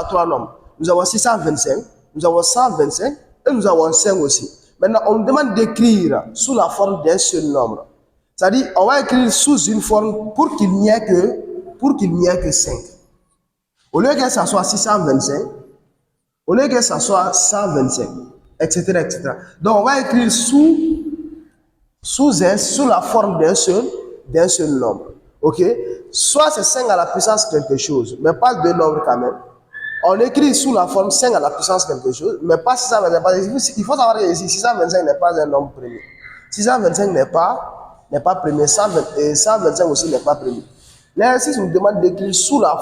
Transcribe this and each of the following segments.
trois nombres. Nous avons 625, nous avons 125 et nous avons 5 aussi. Maintenant, on nous demande d'écrire sous la forme d'un seul nombre. C'est-à-dire, on va écrire sous une forme pour qu'il n'y ait que 5. Au lieu que ça soit 625, au lieu que ça soit 125, etc., etc. Donc, on va écrire sous la forme d'un seul nombre. Ok? Soit c'est 5 à la puissance quelque chose, mais pas deux nombres quand même. On écrit sous la forme 5 à la puissance quelque chose, mais pas 625. Il faut savoir que ici, 625 n'est pas un nombre premier. 625 n'est pas premier. 125 aussi n'est pas premier. L'exercice nous demande d'écrire sous la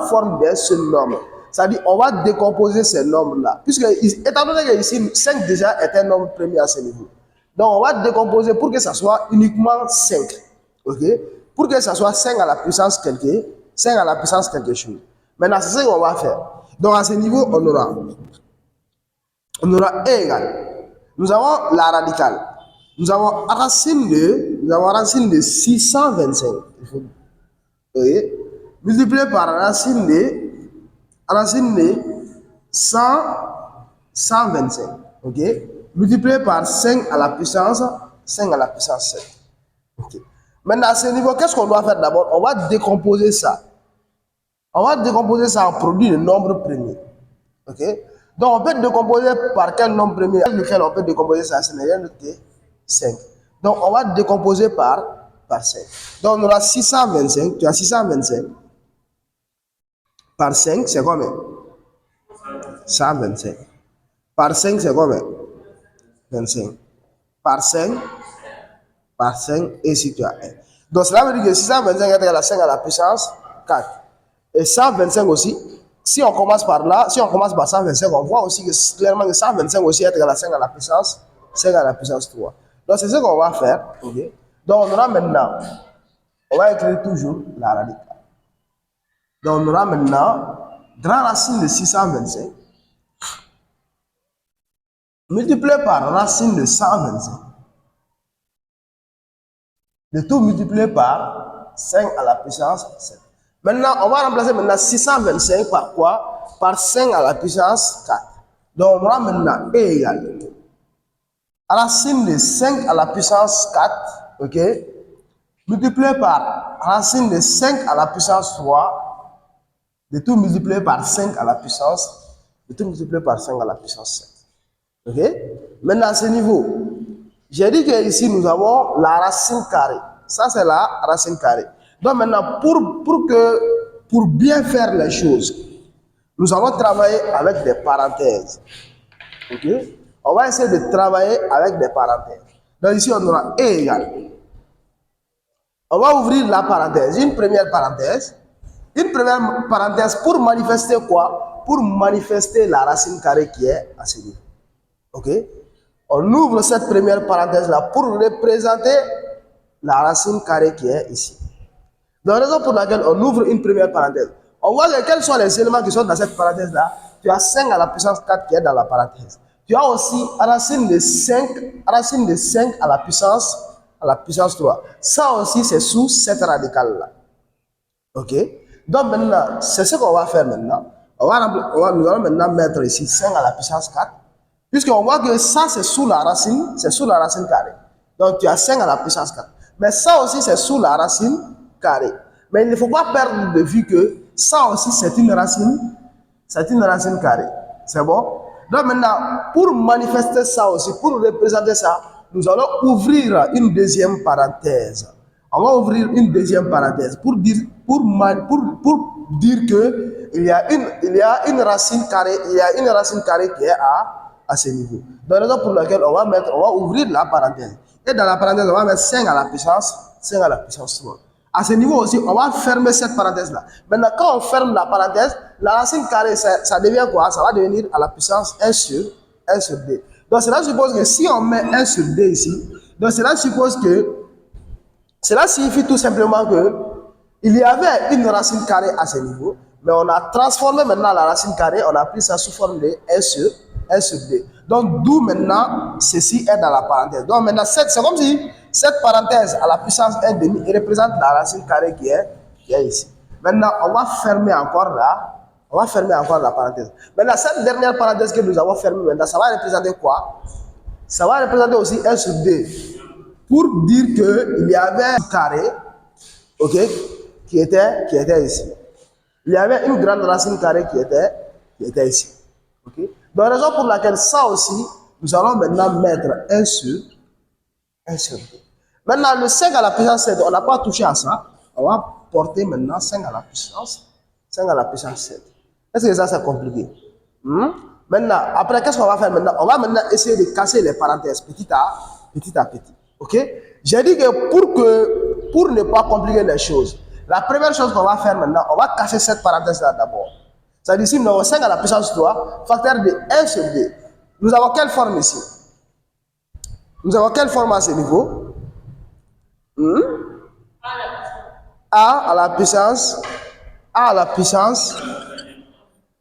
forme d'un seul nombre. C'est-à-dire, on va décomposer ces nombres-là. Puisque, étant donné que ici, 5 déjà est un nombre premier à ce niveau. Donc, on va décomposer pour que ça soit uniquement 5. Ok? Pour que ça soit 5 à la puissance quelque chose. Maintenant, c'est ce qu'on va faire. Donc, à ce niveau, on aura E égale. Nous avons la radicale. Nous avons racine de 625. Okay? Multiplié par racine de 125. Ok? Multiplié par 5 à la puissance 7. Ok? Maintenant, à ce niveau, qu'est-ce qu'on doit faire d'abord? On va décomposer ça. On va décomposer ça en produit de nombres premiers. Ok? Donc, on peut décomposer par quel nombre premier? Lequel on peut décomposer ça? Ce n'est rien d'autre que 5. Donc, on va décomposer par 5. Donc, on aura 625. Tu as 625. Par 5, c'est combien? 125. Par 5, c'est combien? 25. Par 5, et si tu as 1. Donc, cela veut dire que 625 est égal à 5 à la puissance 4. Et 125 aussi, si on commence par là, si on commence par 125, on voit aussi que clairement que 125 aussi est égal à 5 à la puissance 3. Donc, c'est ce qu'on va faire. Okay? Donc, on aura maintenant, on va écrire toujours la radicale. Donc, on aura maintenant grand racine de 625 multiplié par racine de 125. Le tout multiplié par 5 à la puissance 7. Maintenant, on va remplacer 625 par quoi? Par 5 à la puissance 4. Donc, on aura maintenant E égale racine de 5 à la puissance 4, ok? Multiplié par racine de 5 à la puissance 3, le tout multiplié par 5 à la puissance 7. Ok? Maintenant, à ce niveau, j'ai dit que ici nous avons la racine carrée. Ça, c'est la racine carrée. Donc maintenant, pour bien faire les choses, nous allons travailler avec des parenthèses. Ok? On va essayer de travailler avec des parenthèses. Donc ici, on aura E égale. On va ouvrir la parenthèse, une première parenthèse. Une première parenthèse pour manifester quoi? Pour manifester la racine carrée qui est à ce niveau. Ok? On ouvre cette première parenthèse-là pour représenter la racine carrée qui est ici. Donc, la raison pour laquelle on ouvre une première parenthèse, on voit quels sont les éléments qui sont dans cette parenthèse-là. Tu as 5 à la puissance 4 qui est dans la parenthèse. Tu as aussi racine de 5 à la puissance 3. Ça aussi, c'est sous cette radicale-là. Ok? Donc maintenant, c'est ce qu'on va faire maintenant. Nous allons maintenant mettre ici 5 à la puissance 4. Puisqu'on voit que ça, c'est sous la racine carrée. Donc, tu as 5 à la puissance 4. Mais ça aussi, c'est sous la racine carrée. Mais il ne faut pas perdre de vue que ça aussi, c'est une racine carrée. C'est bon? Donc maintenant, pour manifester ça aussi, pour représenter ça, nous allons ouvrir une deuxième parenthèse. On va ouvrir une deuxième parenthèse pour dire que il y a une racine carrée qui est à ce niveau. Donc, raison pour laquelle on va ouvrir la parenthèse. Et dans la parenthèse, on va mettre 5 à la puissance 3. À ce niveau aussi, on va fermer cette parenthèse-là. Maintenant, quand on ferme la parenthèse, la racine carrée, ça devient quoi? Ça va devenir à la puissance 1 sur D. Donc, cela suppose que si on met 1 sur D ici, donc cela signifie tout simplement que il y avait une racine carrée à ce niveau, mais on a transformé maintenant la racine carrée, on a pris ça sous forme de 1 sur D. Donc, d'où maintenant, ceci est dans la parenthèse. Donc, maintenant, c'est comme si cette parenthèse à la puissance 1,5 représente la racine carrée qui est ici. Maintenant, on va fermer encore là On va fermer encore la parenthèse. Maintenant, cette dernière parenthèse que nous avons fermée, maintenant, ça va représenter quoi? Ça va représenter aussi 1 sur 2. Pour dire qu'il y avait un carré, ok, qui était ici. Il y avait une grande racine carrée qui était ici. Okay? Donc, raison pour laquelle ça aussi, nous allons maintenant mettre 1 sur 2. Maintenant, le 5 à la puissance 7, on n'a pas touché à ça. On va porter maintenant 5 à la puissance 7. Est-ce que ça, c'est compliqué? Maintenant, après, qu'est-ce qu'on va faire maintenant? On va maintenant essayer de casser les parenthèses petit à petit. Ok? J'ai dit que pour ne pas compliquer les choses, la première chose qu'on va faire maintenant, on va casser cette parenthèse-là d'abord. C'est-à-dire, si nous avons 5 à la puissance 3, facteur de 1 sur 2. Nous avons quelle forme ici? Nous avons quelle forme à ce niveau? A à la puissance,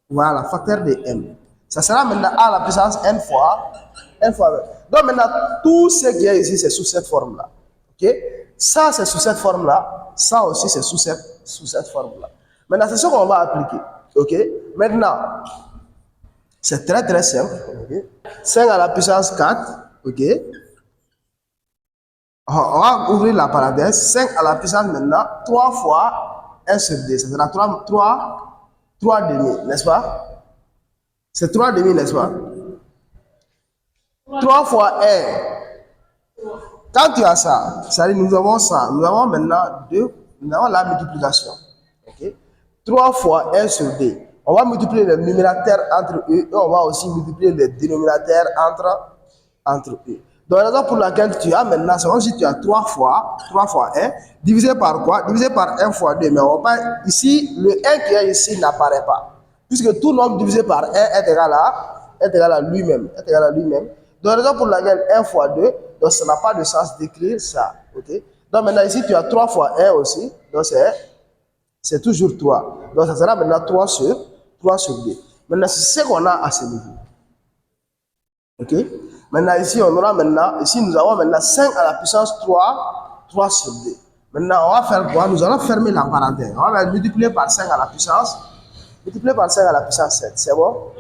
voilà, facteur de m. Ça sera maintenant A à la puissance n fois m. Donc maintenant, tout ce qui est ici, c'est sous cette forme-là. Ok? Ça, c'est sous cette forme-là. Ça aussi, c'est sous cette forme-là. Maintenant, c'est ce qu'on va appliquer. Ok? Maintenant, c'est très très simple. Okay? 5 à la puissance 4. Ok? On va ouvrir la parenthèse. 5 à la puissance maintenant, 3 fois 1 sur 2. Ça sera 3 demi, n'est-ce pas? C'est 3 demi, n'est-ce pas? 3 fois 1. Quand tu as ça, c'est-à-dire nous avons ça. Nous avons maintenant nous avons la multiplication. Okay? 3 fois 1 sur 2. On va multiplier les numérateurs entre eux et on va aussi multiplier les dénominateurs entre eux. Donc, la raison pour laquelle tu as maintenant, c'est comme si tu as 3 fois 1, divisé par quoi? Divisé par 1 fois 2. Mais on va, ici, le 1 qui est ici n'apparaît pas. Puisque tout nombre divisé par 1 est égal à lui-même. Donc, la raison pour laquelle 1 fois 2, donc ça n'a pas de sens d'écrire ça. Okay? Donc, maintenant, ici, tu as 3 fois 1 aussi. Donc, c'est toujours 3. Donc, ça sera maintenant 3 sur 2. Maintenant, c'est ce qu'on a à ce niveau. Ok? Maintenant, ici, nous avons maintenant 5 à la puissance 3 sur 2. Maintenant, on va faire quoi? Nous allons fermer la parenthèse. On va multiplier par 5 à la puissance 7. C'est bon?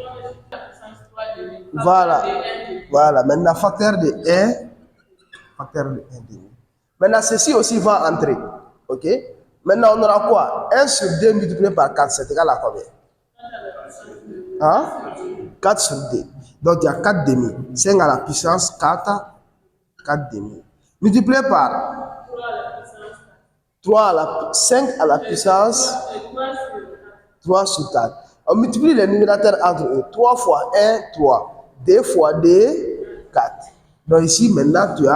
Voilà. Maintenant, facteur de 1 demi. Maintenant, ceci aussi va entrer. Ok? Maintenant, on aura quoi? 1 sur 2 multiplié par 4, c'est égal à combien? 4 sur 2. Donc, il y a 4 demi. 5 à la puissance 4 demi. Multiplié par 5 à la puissance 3 sur 4. On multiplie les numérateurs entre eux. 3 fois 1, 3. 2 fois 2, 4. Donc, ici, maintenant, tu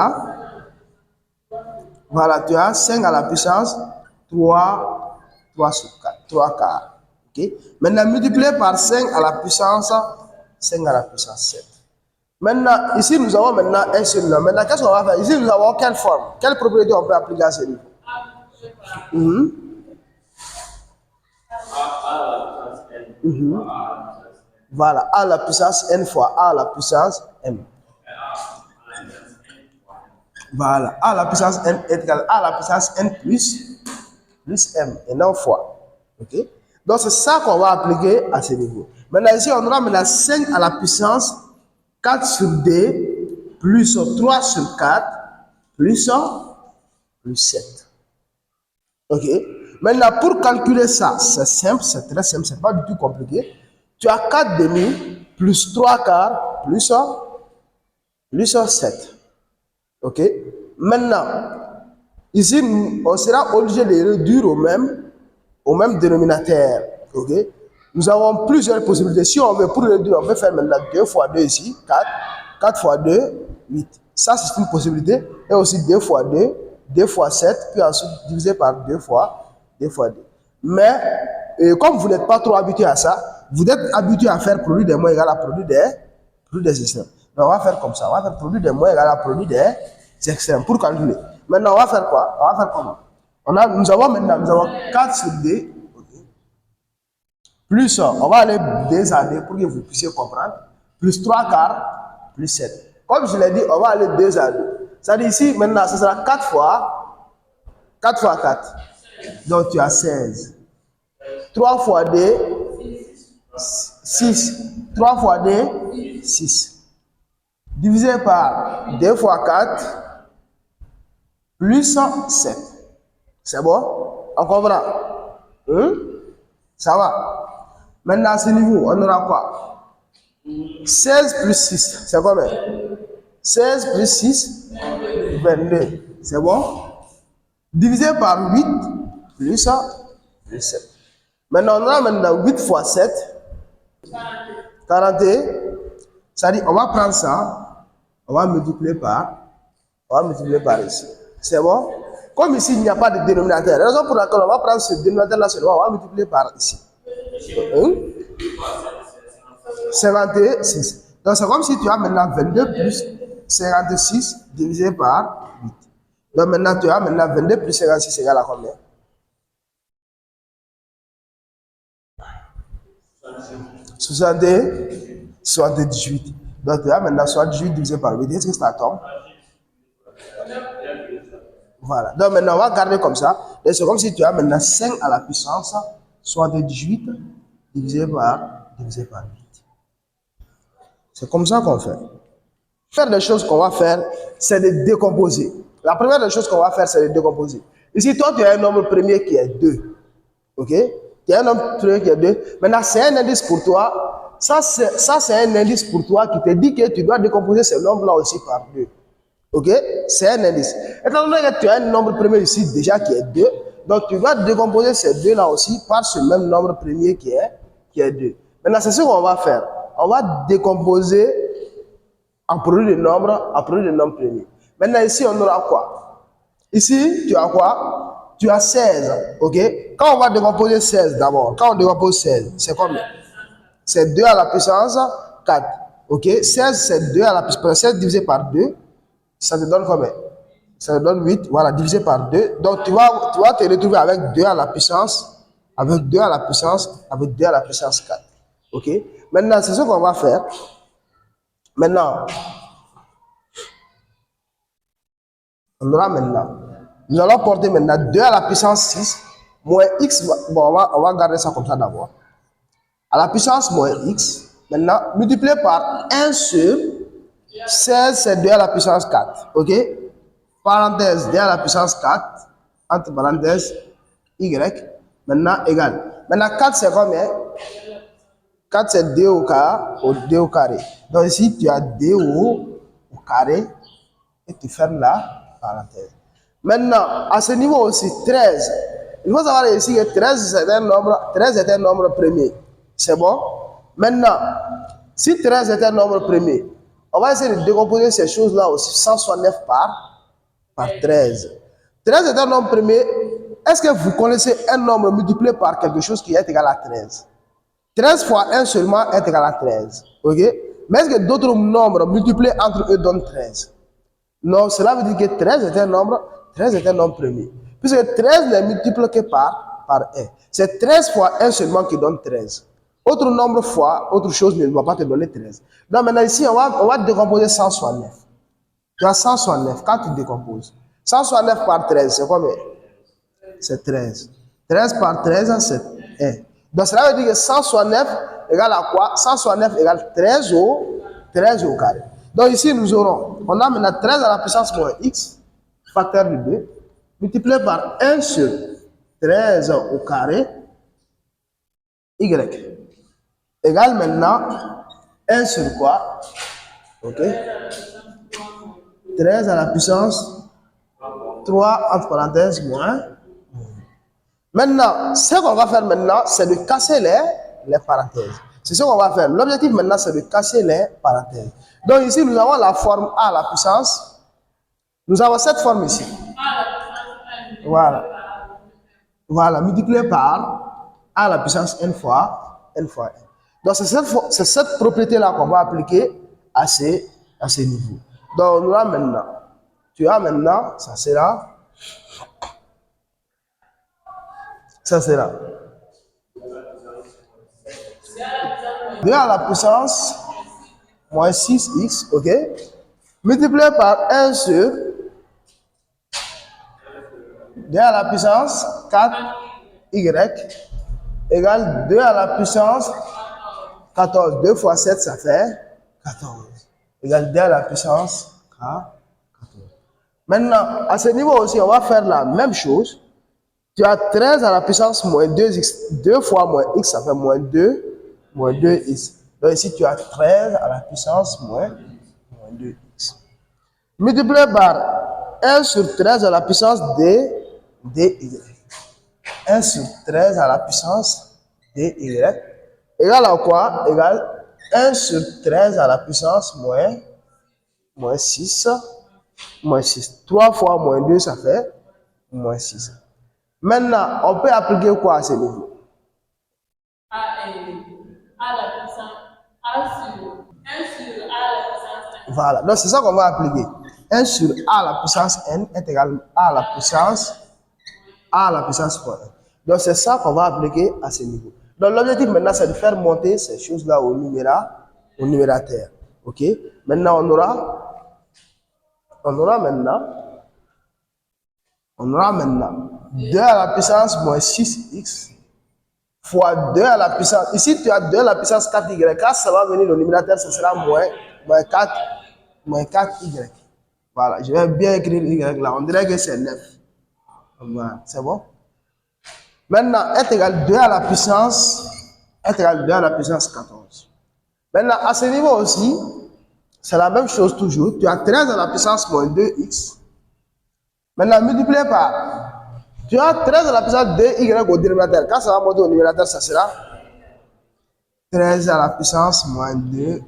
as 5 à la puissance 3 sur 4. 3 quarts. Okay? Maintenant, multiplié par 5 à la puissance 7. Maintenant, ici, nous avons maintenant un seul nom. Maintenant, qu'est-ce qu'on va faire? Ici, nous avons quelle forme? Quelle propriété on peut appliquer à ce niveau? Voilà, A à la puissance n fois A à la puissance m. Voilà, A à la puissance n est égal à A à la puissance n plus m, et non fois. Ok? Donc, c'est ça qu'on va appliquer à ce niveau. Maintenant, ici, on aura maintenant 5 à la puissance 4 sur 2 plus 3 sur 4 plus 7. Ok? Maintenant, pour calculer ça, c'est simple, c'est très simple, c'est pas du tout compliqué. Tu as 4 demi plus 3 quarts plus 7. Ok? Maintenant, ici, on sera obligé de réduire au même dénominateur. Ok? Nous avons plusieurs possibilités. Si on veut, pour réduire, on peut faire maintenant 2 fois 2 ici, 4. 4 fois 2, 8. Ça, c'est une possibilité. Et aussi 2 fois 2, 2 fois 7, puis ensuite divisé par 2 fois 2. Mais, comme vous n'êtes pas trop habitué à ça, vous êtes habitué à faire produit des moins égal à produit des extrêmes. Donc, on va faire comme ça. On va faire produit des moins égal à produit des extrêmes pour calculer. Maintenant, on va faire quoi? On va faire comment? Nous avons 4 sur 2. Okay. Plus, on va aller 2 à 2 pour que vous puissiez comprendre. Plus 3 quarts, plus 7. Comme je l'ai dit, on va aller 2 à 2. C'est-à-dire ici, maintenant, ce sera 4 fois 4. Donc, tu as 16. 3 fois 2, 6. 3 fois 2, 6. Divisé par 2 fois 4, plus 7. C'est bon? On comprend? Ça va? Maintenant, à ce niveau, on aura quoi? 16 plus 6, c'est combien? 16 plus 6, 22. C'est bon? Divisé par 8, plus 7. Maintenant, on aura maintenant 8 fois 7, 41. C'est-à-dire, on va prendre ça, on va multiplier par ici. C'est bon? Comme ici, il n'y a pas de dénominateur. La raison pour laquelle on va prendre ce dénominateur-là seulement, on va multiplier par ici. 56. Donc, c'est comme si tu as maintenant 22 plus 56 divisé par 8. Donc, maintenant, tu as maintenant 22 plus 56 égale à combien? 78. Donc, tu as maintenant 78 divisé par 8. Est-ce que ça tombe? Voilà. Donc, maintenant, on va garder comme ça. Et c'est comme si tu as maintenant 5 à la puissance 78 divisé par 8. C'est comme ça qu'on fait. Faire des choses qu'on va faire, c'est de décomposer. La première des choses qu'on va faire, c'est de décomposer. Ici, toi, tu as un nombre premier qui est 2. Ok? Tu as un nombre premier qui est 2. Maintenant, c'est un indice pour toi. Ça, c'est un indice pour toi qui te dit que tu dois décomposer ce nombre-là aussi par 2. Ok? C'est un indice. Étant donné que tu as un nombre premier ici déjà qui est 2, donc tu dois décomposer ces deux-là aussi par ce même nombre premier qui est 2. Maintenant, c'est ce qu'on va faire. On va décomposer en produit de nombre premier. Maintenant, ici, on aura quoi? Ici, tu as quoi? Tu as 16. Ok? Quand on va décomposer 16 d'abord, quand on décompose 16, c'est combien? C'est 2 à la puissance 4. Ok? 16, c'est 2 à la puissance 16 divisé par 2. Ça te donne combien? Ça te donne 8. Voilà, divisé par 2. Donc, tu vas te retrouver avec 2 à la puissance, avec 2 à la puissance, avec 2 à la puissance 4. Ok? Maintenant, c'est ce qu'on va faire. Maintenant, on aura maintenant. Nous allons porter maintenant 2 à la puissance 6 moins x. Bon, on va garder ça comme ça d'abord. À la puissance moins x, maintenant, multiplié par 1 sur 16, c'est 2 à la puissance 4. Ok? Parenthèse, 2 à la puissance 4, entre parenthèses, y, maintenant égal. Maintenant, 4, c'est combien? 4, c'est 2 au carré. Donc ici, tu as 2 au carré et tu fermes la parenthèse. Maintenant, à ce niveau aussi, 13. Il faut savoir ici que 13 est un nombre premier. C'est bon? Maintenant, si 13 est un nombre premier, on va essayer de décomposer ces choses-là aussi. 169 par 13. 13 est un nombre premier. Est-ce que vous connaissez un nombre multiplié par quelque chose qui est égal à 13? 13 fois 1 seulement est égal à 13. Ok? Mais est-ce que d'autres nombres multipliés entre eux donnent 13? Non, cela veut dire que 13 est un nombre premier. Puisque 13 n'est multiplié que par 1. C'est 13 fois 1 seulement qui donne 13. Autre nombre fois, autre chose ne va pas te donner 13. Donc maintenant ici, on va décomposer 169. Tu as 169 quand tu décomposes. 169 par 13, c'est combien? C'est 13. 13 par 13, c'est 1. Donc cela veut dire que 169 égale à quoi? 169 égale 13 au carré. Donc ici, on a maintenant 13 à la puissance moins x, facteur de 2, multiplié par 1 sur 13 au carré, y, égale maintenant 1 sur quoi? Ok? 13 à la puissance 3, entre parenthèses, moins. Maintenant, ce qu'on va faire maintenant, c'est de casser les parenthèses. C'est ce qu'on va faire. L'objectif maintenant, c'est de casser les parenthèses. Donc ici, nous avons la forme A à la puissance. Nous avons cette forme ici. Voilà. Voilà, multiplié par A à la puissance n fois n. Donc c'est cette propriété-là qu'on va appliquer à ces niveaux. Donc nous avons maintenant. Tu as maintenant, ça sera 2 à la puissance moins 6x, ok? Multiplié par 1 sur 2 à la puissance 4y égale 2 à la puissance 14. 2 fois 7, ça fait 14. Égal 2 à la puissance 14. Maintenant, à ce niveau aussi, on va faire la même chose. Tu as 13 à la puissance moins 2x. 2 fois moins x, ça fait moins 2, moins 2x. Donc ici, tu as 13 à la puissance moins 2x. Multiplié par 1 sur 13 à la puissance dy. 1 sur 13 à la puissance dy égale à quoi? Égale 1 sur 13 à la puissance moins 6. Moins 6. 3 fois moins 2, ça fait moins 6. Maintenant, on peut appliquer quoi à ce niveau? A la puissance A sur 1 sur A la puissance n. Voilà, donc c'est ça qu'on va appliquer. 1 sur A à la puissance n est égal à la puissance fois n. Donc c'est ça qu'on va appliquer à ce niveau. Donc l'objectif maintenant, c'est de faire monter ces choses-là au numérateur. Ok? Maintenant, on aura maintenant 2 à la puissance moins 6x fois 2 à la puissance. Ici, tu as 2 à la puissance 4y. Quand ça va venir au numérateur, ce sera moins 4y. Voilà, je vais bien écrire y là. On dirait que c'est 9. Voilà, c'est bon? Maintenant, est égal 2 à la puissance 14. Maintenant, à ce niveau aussi, c'est la même chose toujours. Tu as 13 à la puissance moins 2x. Maintenant, multiplié par. Tu as 13 à la puissance 2y au dénominateur. Quand ça va monter au numérateur, ça sera 13 à la puissance moins 2y.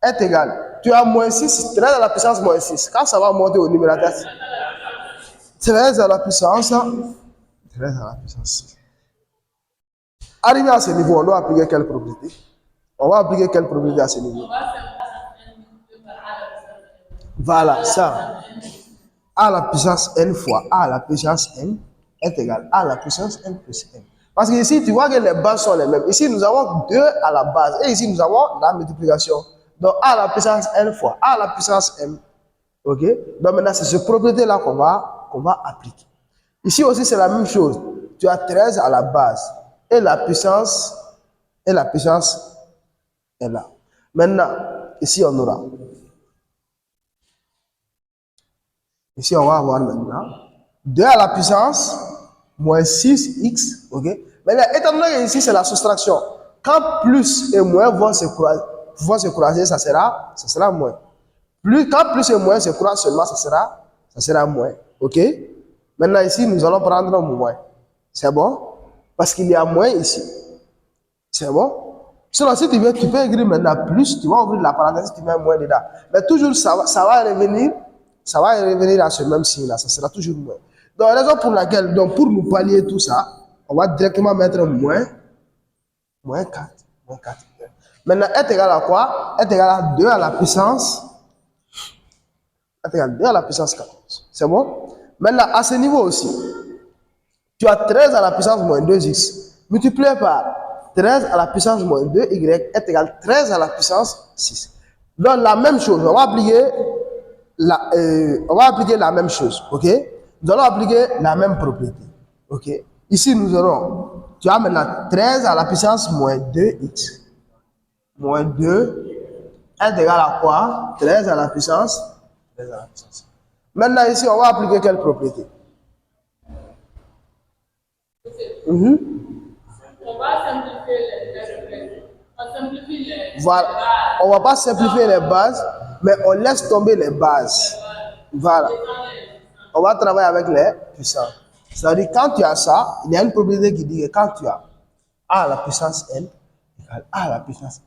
Est égal. Tu as moins 6, 13 à la puissance moins 6. Quand ça va monter au numérateur, 13 à la puissance 6. Arrivé à ce niveau, on doit appliquer quelle propriété? On va appliquer quelle propriété à ce niveau? Voilà, ça. A à la puissance n fois A à la puissance n est égal à la puissance n plus n. Parce que ici, tu vois que les bases sont les mêmes. Ici, nous avons 2 à la base. Et ici, nous avons la multiplication. Donc, A à la puissance n fois A à la puissance m. OK? Donc, maintenant, c'est cette propriété-là qu'on va appliquer. Ici aussi, c'est la même chose. Tu as 13 à la base. Et la puissance est là. Maintenant, ici, on aura. Ici, on va avoir maintenant 2 à la puissance moins 6x. OK? Maintenant, étant donné que ici, c'est la soustraction. Quand plus et moins vont se croiser, ça sera moins. Quand plus et moins se croisent seulement, ça sera moins. OK? Maintenant, ici, nous allons prendre moins. C'est bon? Parce qu'il y a moins ici. C'est bon? Sinon, si tu veux, tu peux écrire maintenant plus, tu vas ouvrir la parenthèse, tu mets moins dedans. Mais toujours, ça va revenir à ce même signe-là, ça sera toujours moins. Donc, la raison pour laquelle, donc pour nous pallier tout ça, on va directement mettre moins 4. Maintenant, est égal à quoi? Est égal à 2 à la puissance. Est égal à 2 à la puissance 14. C'est bon? Maintenant, à ce niveau aussi, tu as 13 à la puissance moins 2x multiplié par 13 à la puissance moins 2y est égal à 13 à la puissance 6. Donc, la même chose, on va appliquer la même chose, ok? Nous allons appliquer la même propriété, ok? Ici, tu as maintenant 13 à la puissance moins 2x. Moins 2 est égal à quoi? 13 à la puissance. Maintenant, ici, on va appliquer quelle propriété? On va simplifier les on simplifie les Voilà. On ne va pas simplifier les bases, mais on laisse tomber les bases. Voilà. On va travailler avec les puissances. C'est-à-dire, quand tu as ça, il y a une propriété qui dit que quand tu as A à la puissance n égale A à la puissance n,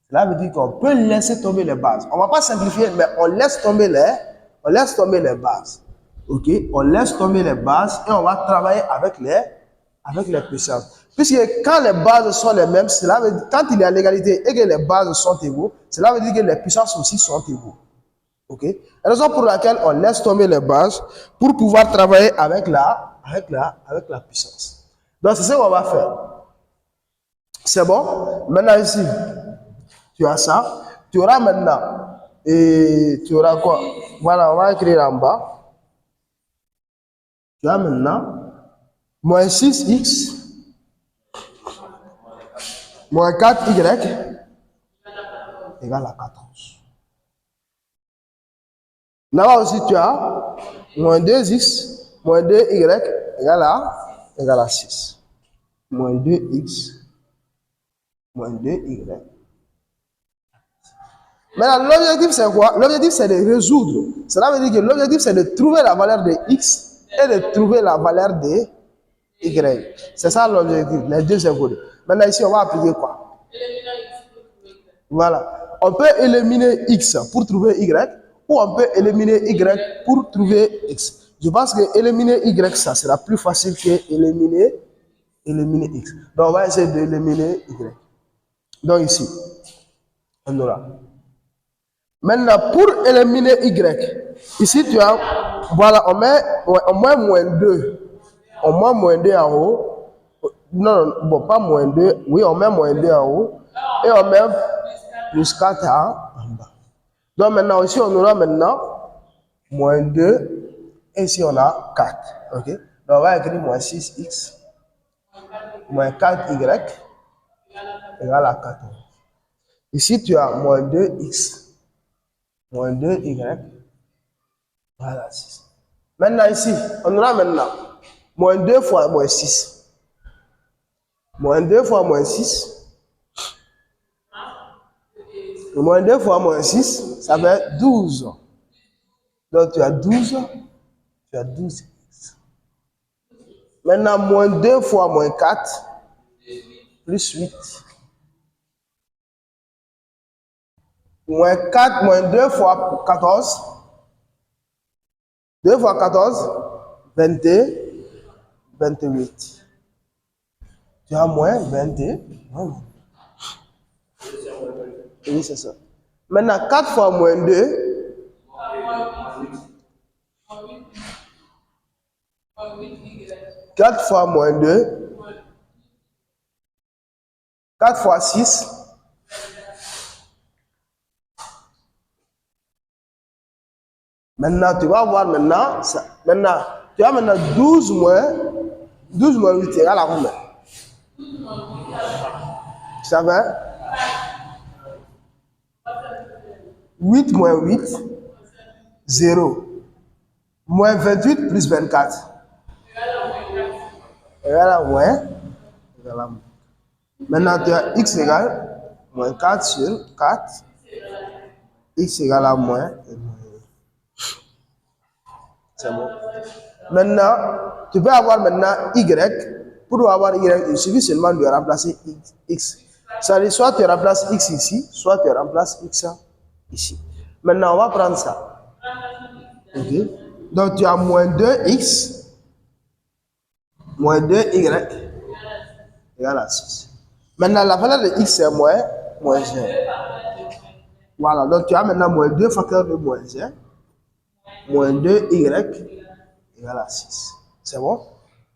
cela veut dire qu'on peut laisser tomber les bases. On ne va pas simplifier, mais on laisse tomber les bases. OK? On laisse tomber les bases et on va travailler avec les puissances. Puisque quand les bases sont les mêmes, cela veut dire, quand il y a l'égalité et que les bases sont égaux, cela veut dire que les puissances aussi sont égaux. OK? La raison pour laquelle on laisse tomber les bases pour pouvoir travailler avec la puissance. Donc, c'est ce qu'on va faire. C'est bon? Maintenant, ici, tu as ça. Tu auras maintenant, et tu auras quoi? Voilà, on va écrire en bas. Tu as maintenant moins 6x Moins 4y égale à 14. Là-bas aussi, tu as moins 2x, moins 2y égale à 6. Moins 2x, moins 2y. Maintenant, l'objectif, c'est quoi? L'objectif, c'est de résoudre. Cela veut dire que l'objectif, c'est de trouver la valeur de x et de trouver la valeur de y. C'est ça l'objectif. Les deux, c'est codé. Maintenant, ici, on va appliquer quoi? Voilà. On peut éliminer x pour trouver y, ou on peut éliminer y pour trouver x. Je pense que éliminer y, ça sera plus facile que éliminer x. Donc, on va essayer d'éliminer y. Donc, ici, on aura. Maintenant, pour éliminer y, ici, tu as, voilà, on met au moins 2. On met moins 2 en haut. Non, bon, pas moins 2. Oui, on met moins 2 en haut. Et on met plus 4 en bas. Donc maintenant, ici, on aura maintenant moins 2. Et ici, on a 4. OK? Donc on va écrire moins 6x moins 4y égale à 14. Ici, tu as moins 2x moins 2y. Voilà, 6. Maintenant, ici, on aura maintenant moins 2 fois moins 6. Moins 2 fois moins 6. Moins 2 fois moins 6, ça fait 12. Donc, tu as 12. Tu as 12. Maintenant, moins 2 fois moins 4, plus 8. Moins 4, moins 2 fois 14. 2 fois 14, 28. Tu as moins 21. Oui, c'est ça. Maintenant, 4 fois moins 2. 4 fois moins 2. 4 fois 6. Maintenant, tu vas voir maintenant, tu as maintenant 12 moins 8 égale à combien? Ça va? 8 moins 8, 0. Moins 28 plus 24. Égale à moins. Maintenant, tu as x égale moins 4 sur 4. X égale à moins. C'est bon. Maintenant, tu peux avoir maintenant y. Pour avoir y, il suffit seulement de remplacer x. Ça veut dire soit tu remplaces x ici, soit tu remplaces x ici. Maintenant, on va prendre ça. Ok. Donc, tu as moins 2x moins 2y égale à 6. Maintenant, la valeur de x c'est moins 1. Voilà, donc tu as maintenant moins 2 facteurs de moins 1, moins 2y égale à 6. C'est bon?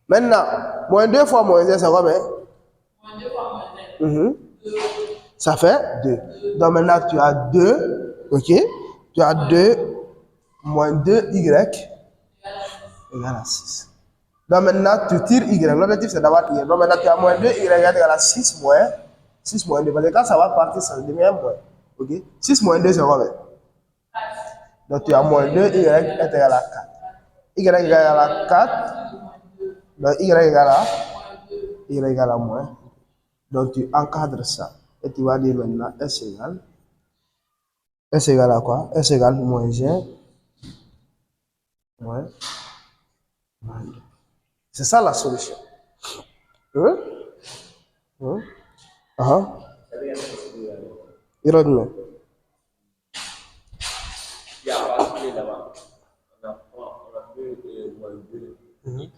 Maintenant, moins 2 fois moins 1, ça va bien? Ça fait 2. Donc maintenant, tu as 2, ok? Tu as 2 moins 2y égale à 6. Donc maintenant, tu tires y. L'objectif, c'est d'avoir y. Donc maintenant, tu as moins 2y égale à 6 moins 2. Parce que quand ça va partir, ça devient moins. Ok? 6 moins 2, c'est combien? Donc tu as moins 2y est égal à 4. Y égale à 4. Donc y égale à moins. Donc tu encadres ça. Et tu vas dire maintenant S égale. S égale à quoi? S égale moins 1. Moins 2. C'est ça la solution. Hein? Hein? Ah. Il remet. Il y a pas là-bas. On a fait moins 2 et 4.